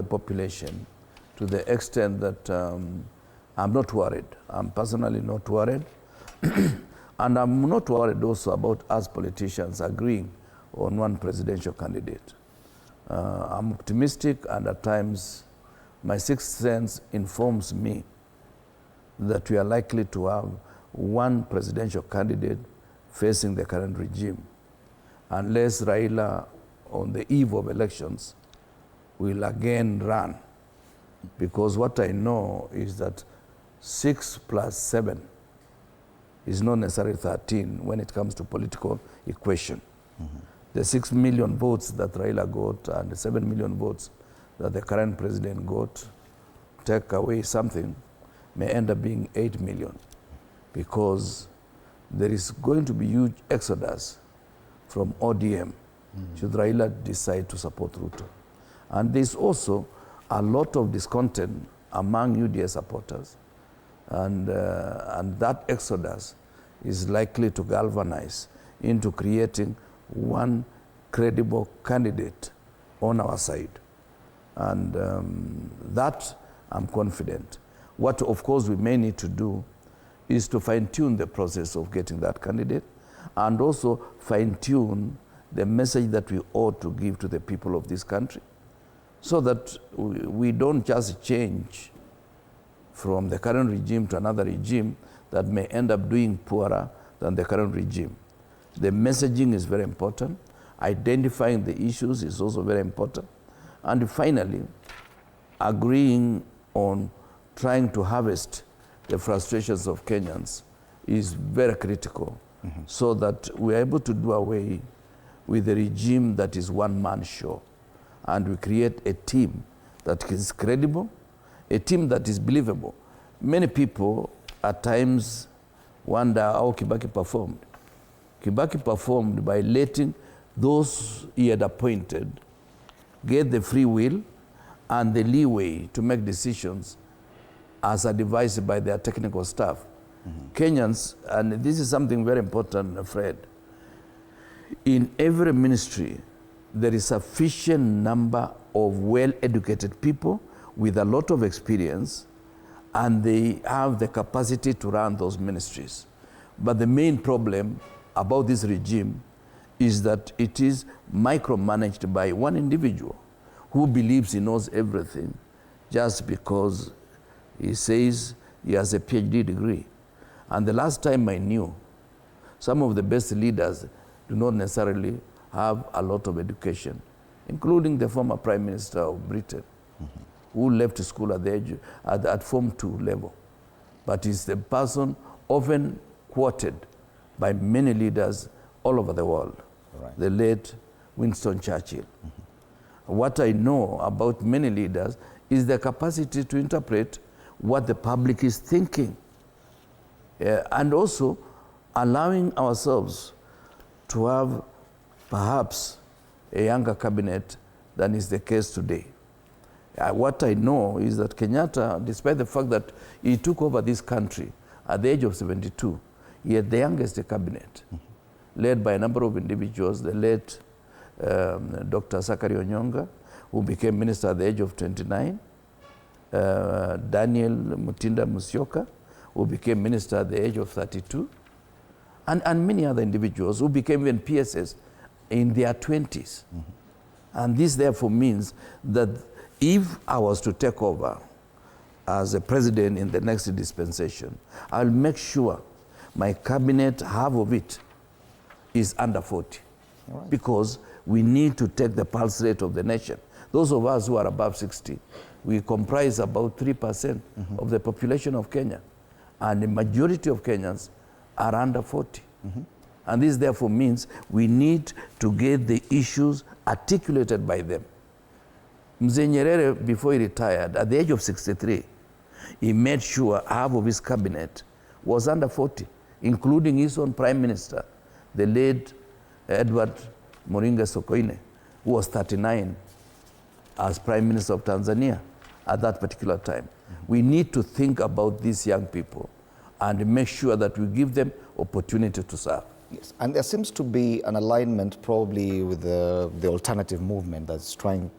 the population to the extent that I'm not worried. I'm personally not worried. And I'm not worried also about us politicians agreeing on one presidential candidate. I'm optimistic, and at times my sixth sense informs me that we are likely to have one presidential candidate facing the current regime, unless Raila, on the eve of elections, will again run. Because what I know is that 6 plus 7 is not necessarily 13 when it comes to political equation. The 6 million votes that Raila got and the 7 million votes that the current president got, take away something, may end up being 8 million, because there is going to be huge exodus from ODM should Raila decide to support Ruto. And there's also a lot of discontent among UDA supporters, and that exodus is likely to galvanize into creating one credible candidate on our side. And that I'm confident. What, of course, we may need to do is to fine-tune the process of getting that candidate, and also fine-tune the message that we ought to give to the people of this country, so that we don't just change from the current regime to another regime that may end up doing poorer than the current regime. The messaging is very important. Identifying the issues is also very important. And finally, agreeing on trying to harvest the frustrations of Kenyans is very critical, so that we're able to do away with the regime that is one-man show, and we create a team that is credible, a team that is believable. Many people at times wonder how Kibaki performed. Kibaki performed by letting those he had appointed get the free will and the leeway to make decisions as advised by their technical staff. Kenyans, and this is something very important, Fred, in every ministry, there is a sufficient number of well-educated people with a lot of experience, and they have the capacity to run those ministries. But the main problem about this regime is that it is micromanaged by one individual who believes he knows everything just because he says he has a PhD degree. And the last time I knew, some of the best leaders do not necessarily have a lot of education, including the former Prime Minister of Britain, who left school at the age at Form 2 level. But is the person often quoted by many leaders all over the world, the late Winston Churchill. What I know about many leaders is the capacity to interpret what the public is thinking, and also allowing ourselves to have perhaps a younger cabinet than is the case today. What I know is that Kenyatta, despite the fact that he took over this country at the age of 72, he had the youngest cabinet, led by a number of individuals, the late Dr. Sakari Onyonga, who became minister at the age of 29, Daniel Mutinda Musyoka, who became minister at the age of 32, and many other individuals who became even PSS in their 20s. And this therefore means that if I was to take over as a president in the next dispensation, I'll make sure my cabinet, half of it, is under 40. Because we need to take the pulse rate of the nation. Those of us who are above 60, we comprise about 3% of the population of Kenya. And the majority of Kenyans are under 40. And this therefore means we need to get the issues articulated by them. Mzee Nyerere, before he retired, at the age of 63, he made sure half of his cabinet was under 40, including his own prime minister, the late Edward Moringa Sokoine, who was 39 as prime minister of Tanzania at that particular time. We need to think about these young people and make sure that we give them opportunity to serve. Yes, and there seems to be an alignment probably with the alternative movement that's trying